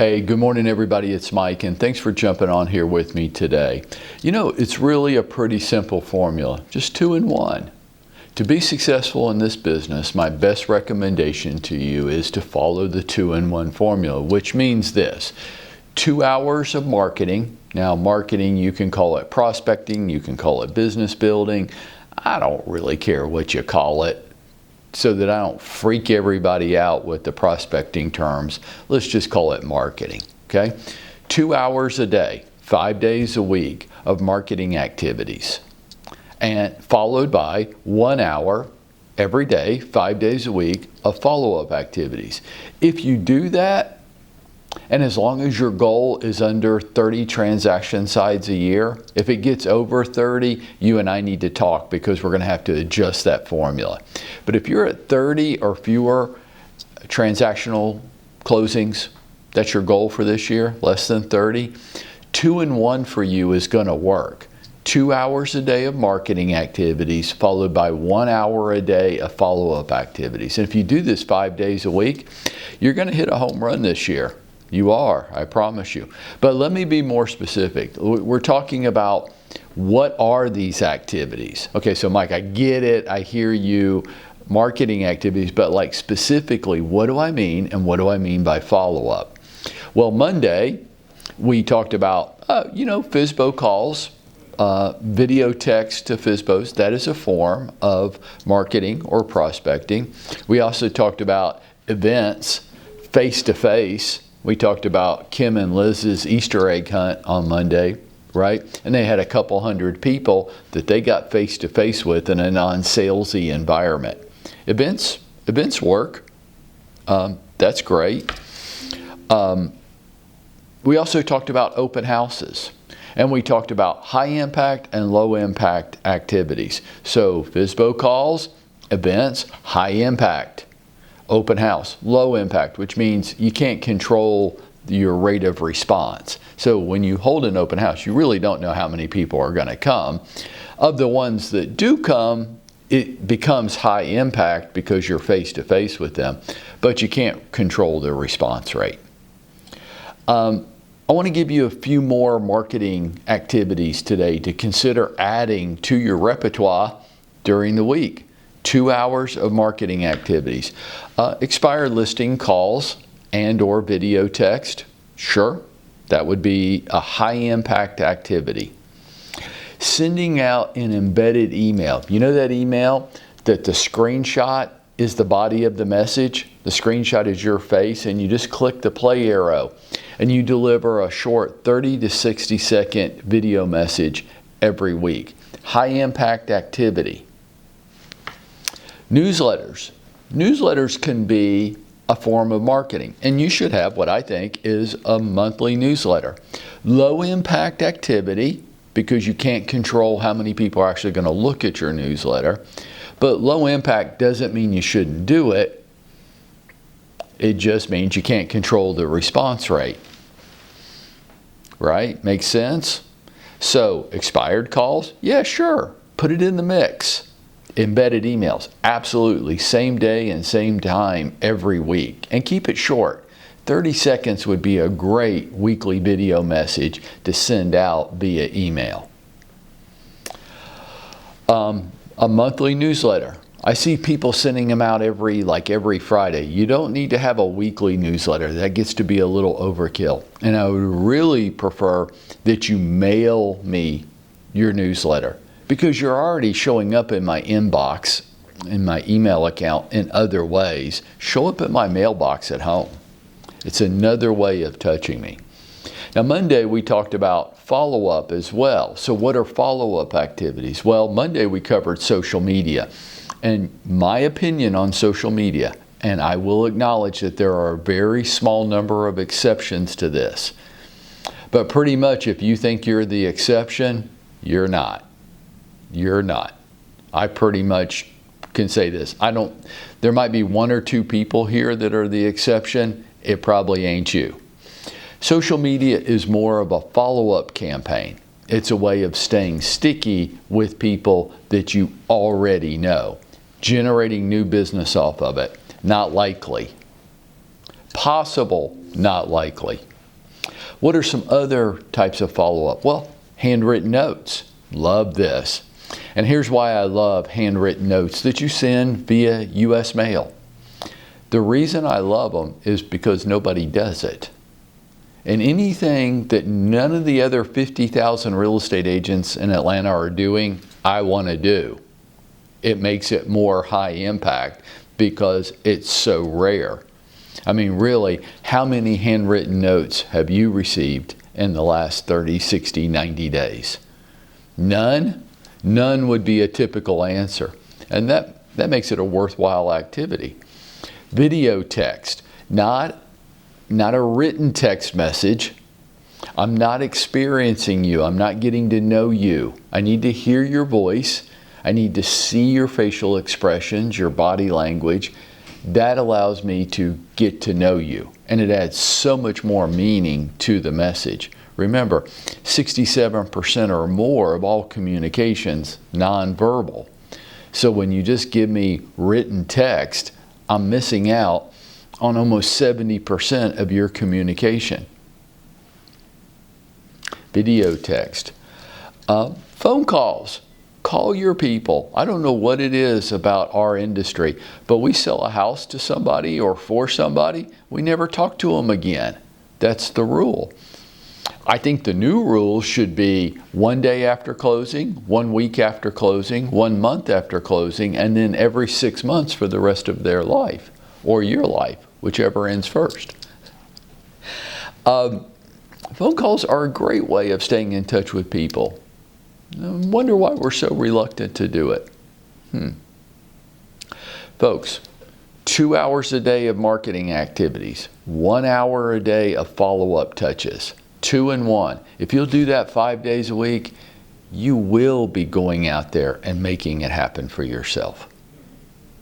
Hey, good morning everybody, it's Mike, and thanks for jumping on here with me today. You know, it's really a pretty simple formula, just 2 in 1. To be successful in this business, my best recommendation to you is to follow the 2 in 1 formula, which means this: 2 hours of marketing. Now, marketing, you can call it prospecting, you can call it business building. I don't really care what you call it, so that I don't freak everybody out with the prospecting terms. Let's just call it marketing, okay? 2 hours a day, 5 days a week of marketing activities, and followed by 1 hour every day, 5 days a week of follow-up activities. If you do that, and as long as your goal is under 30 transaction sides a year, if it gets over 30, you and I need to talk, because we're going to have to adjust that formula. But if you're at 30 or fewer transactional closings, that's your goal for this year, less than 30, 2 in 1 for you is going to work. 2 hours a day of marketing activities followed by 1 hour a day of follow-up activities. And if you do this 5 days a week, you're going to hit a home run this year. You are, I promise you. But let me be more specific. We're talking about, what are these activities? Okay, so Mike, I get it, I hear you, marketing activities, but like specifically, what do I mean, and what do I mean by follow-up? Well, Monday, we talked about, FSBO calls, video text to FSBOs. That is a form of marketing or prospecting. We also talked about events, face-to-face. We talked about Kim and Liz's Easter egg hunt on Monday, right? And they had a couple hundred people that they got face-to-face with in a non-salesy environment. Events work. That's great. We also talked about open houses. And we talked about high-impact and low-impact activities. So FSBO calls, events, high-impact. Open house, low impact, which means you can't control your rate of response. So when you hold an open house, you really don't know how many people are going to come. Of the ones that do come, it becomes high impact because you're face-to-face with them, but you can't control the response rate. I want to give you a few more marketing activities today to consider adding to your repertoire during the week. 2 hours of marketing activities. Expired listing calls and or video text. Sure, that would be a high impact activity. Sending out an embedded email. You know that email that the screenshot is the body of the message? The screenshot is your face, and you just click the play arrow and you deliver a short 30 to 60 second video message every week. High impact activity. Newsletters. Newsletters can be a form of marketing, and you should have what I think is a monthly newsletter. Low impact activity, because you can't control how many people are actually going to look at your newsletter. But low impact doesn't mean you shouldn't do it. It just means you can't control the response rate. Right? Makes sense? So, expired calls? Yeah, sure. Put it in the mix. Embedded emails, absolutely, same day and same time every week, and keep it short. 30 seconds would be a great weekly video message to send out via email. A monthly newsletter. I see people sending them out every Friday. You don't need to have a weekly newsletter. That gets to be a little overkill. And I would really prefer that you mail me your newsletter, because you're already showing up in my inbox, in my email account in other ways. Show up at my mailbox at home. It's another way of touching me. Now, Monday we talked about follow-up as well. So what are follow-up activities? Well, Monday we covered social media. And my opinion on social media, and I will acknowledge that there are a very small number of exceptions to this. But pretty much if you think you're the exception, you're not. You're not. I pretty much can say this. There might be 1 or 2 people here that are the exception. It probably ain't you. Social media is more of a follow-up campaign. It's a way of staying sticky with people that you already know, generating new business off of it. Not likely. Possible, not likely. What are some other types of follow-up? Well, handwritten notes. Love this. And here's why I love handwritten notes that you send via U.S. mail. The reason I love them is because nobody does it. And anything that none of the other 50,000 real estate agents in Atlanta are doing, I want to do. It makes it more high impact because it's so rare. I mean, really, how many handwritten notes have you received in the last 30, 60, 90 days? None? None would be a typical answer. And that makes it a worthwhile activity. Video text, not a written text message. I'm not experiencing you. I'm not getting to know you. I need to hear your voice. I need to see your facial expressions, your body language. That allows me to get to know you. And it adds so much more meaning to the message. Remember, 67% or more of all communications nonverbal. So when you just give me written text, I'm missing out on almost 70% of your communication. Video text. Phone calls. Call your people. I don't know what it is about our industry, but we sell a house to somebody or for somebody, we never talk to them again. That's the rule. I think the new rule should be 1 day after closing, 1 week after closing, 1 month after closing, and then every 6 months for the rest of their life, or your life, whichever ends first. Phone calls are a great way of staying in touch with people. I wonder why we're so reluctant to do it. Folks, 2 hours a day of marketing activities, 1 hour a day of follow-up touches, 2 in 1. If you'll do that 5 days a week, you will be going out there and making it happen for yourself.